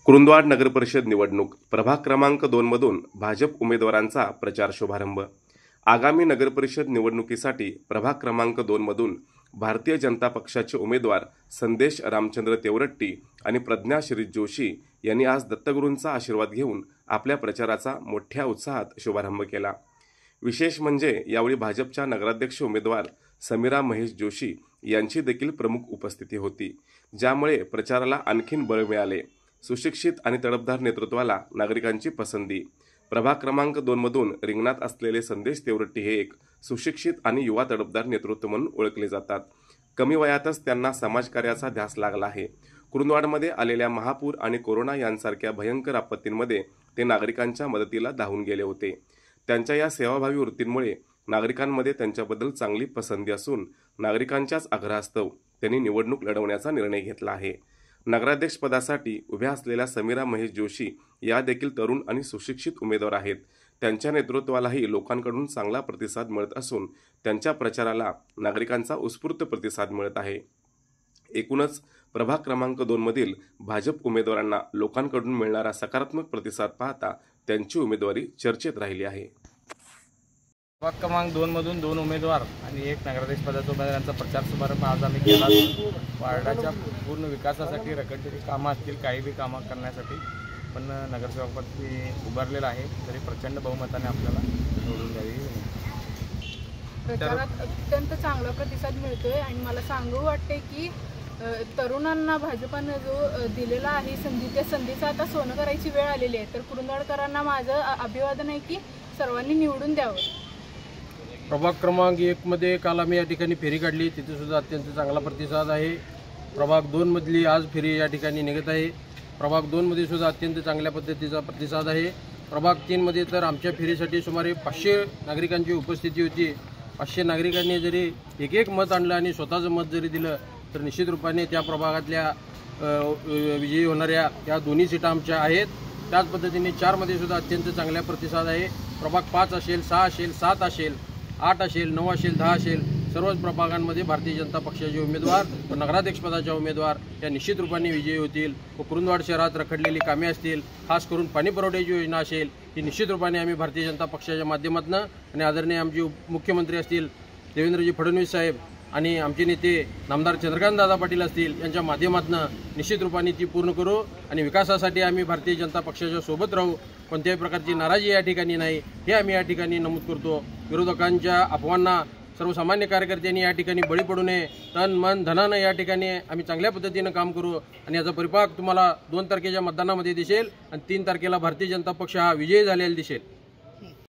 कुरुंदवाड नगरपरिषद निवडणूक प्रभाग क्रमांक 2 मधून भाजप उमेदवारांचा प्रचार शुभारंभ। आगामी नगरपरिषद निवडणुकीसाठी प्रभाग क्रमांक 2 मधून भारतीय जनता पक्षाचे उमेदवार संदेश रामचंद्र तेवरट्टी आणि प्रज्ञा शिरीष जोशी यांनी आज दत्तगुरूंचा आशीर्वाद घेऊन आपल्या प्रचाराचा मोठ्या उत्साहात शुभारंभ केला। विशेष म्हणजे यावेळी भाजपच्या नगराध्यक्ष उमेदवार समीरा महेश जोशी यांची देखील प्रमुख उपस्थिती होती, ज्यामुळे प्रचाराला आणखीन बळ मिळाले। सुशिक्षित आणि तडफदार नेतृत्वाला नागरिकांची पसंती। प्रभाग क्रमांक 2 मधून रिंगणात असलेले संदेश तेवरट्टी हे एक सुशिक्षित आणि युवा तडफदार नेतृत्व म्हणून ओळखले जातात। कमी वयातच त्यांना समाजकार्याचा ध्यास लागला आहे। कुरुंदवाडमध्ये आलेल्या महापूर आणि कोरोना यांसारख्या भयंकर आपत्तींमध्ये ते नागरिकांच्या मदतीला धावून गेले होते। त्यांच्या या सेवाभावी वृत्तीमुळे नागरिकांमध्ये त्यांच्याबद्दल चांगली पसंती असून नागरिकांच्याच आग्रहास्तव त्यांनी निवडणूक लढवण्याचा निर्णय घेतला आहे। नगराध्यक्षपदासाठी उभ्या असलेल्या समीरा महेश जोशी या देखील तरुण आणि सुशिक्षित उमेदवार आहेत। त्यांच्या नेतृत्वालाही लोकांकडून चांगला प्रतिसाद मिळत असून त्यांच्या प्रचाराला नागरिकांचा उत्स्फूर्त प्रतिसाद मिळत आहे। एकूणच प्रभाग क्रमांक 2 मधील भाजप उमेदवारांना लोकांकडून मिळणारा सकारात्मक प्रतिसाद पाहता त्यांची उमेदवारी चर्चेत राहिली आहे। प्रभाग क्रमांक 2 मधून 2 उमेदवार आणि एक नगराध्यक्ष पदाच्या उमेदवारांचा प्रचार शुभारंभ आज आम्ही केला। वार्डाच्या पूर्ण विकासासाठी रखडलेली कामं असतील, काही बी कामं करण्यासाठी पण नगरसेवकपदी उभारलेला आहे, तरी प्रचंड बहुमताने आपल्याला निवडून द्यावी। प्रचारात अत्यंत चांगला प्रतिसाद मिळतोय आणि मला सांगू वाटते की तरुणांना भाजपाने जो दिलेला आहे संधी, त्या संधीचं आता सोनं करायची वेळ आलेली आहे। तर कुरुंदवाडकरांना माझं अभिवादन आहे की सर्वांनी निवडून द्यावं। प्रभाग क्रमांक 1 मध्ये काल आम्ही या ठिकाणी फेरी काढली, तिथे सुद्धा अत्यंत चांगला प्रतिसाद आहे। प्रभाग 2 मधली आज फेरी या ठिकाणी निघत आहे। प्रभाग 2 मध्ये सुद्धा अत्यंत चांगल्या पद्धतीचा प्रतिसाद आहे। प्रभाग 3 मध्ये तर आमच्या फेरीसाठी सुमारे 500 नागरिकांची उपस्थिती होती। 500 नागरिकांनी जरी एक मत आणलं आणि स्वतःचं मत जरी दिलं तर निश्चित रूपाने त्या प्रभागातल्या विजयी होणाऱ्या या दोन्ही सीटा आमच्या आहेत। त्याच पद्धतीने 4 मध्ये सुद्धा अत्यंत चांगला प्रतिसाद आहे। प्रभाग 5 असेल, 6 असेल, 7 असेल, 8 असेल, 9 असेल, 10 असेल, सर्वच प्रभागांमध्ये भारतीय जनता पक्षाचे उमेदवार व नगराध्यक्षपदाचे उमेदवार या निश्चित रूपाने विजयी होतील व कुरुंदवाड शहरात रखडलेली कामे असतील, खास करून पाणी पुरवठ्याची योजना असेल, ही निश्चित रूपाने आम्ही भारतीय जनता पक्षाच्या माध्यमातून आणि आदरणीय आमचे मुख्यमंत्री असतील देवेंद्रजी फडणवीस साहेब आणि आमचे नेते नामदार चंद्रकांत दादा पाटील असतील यांच्या माध्यमातून निश्चित रूपाने ती पूर्ण करू आणि विकासासाठी आम्ही भारतीय जनता पक्षाच्या सोबत राहू। कोणत्याही प्रकारची नाराजी या ठिकाणी नाही, हे आम्ही या ठिकाणी नमूद करतो। विरोधकांच्या अफवांना सर्वसामान्य कार्यकर्त्यांनी या ठिकाणी बळी पडू नये, तन मन धनानं या ठिकाणी आम्ही चांगल्या पद्धतीनं काम करू आणि याचा परिपाक तुम्हाला 2 तारखेच्या मतदानामध्ये दिसेल आणि 3 तारखेला भारतीय जनता पक्ष हा विजयी झालेला दिसेल।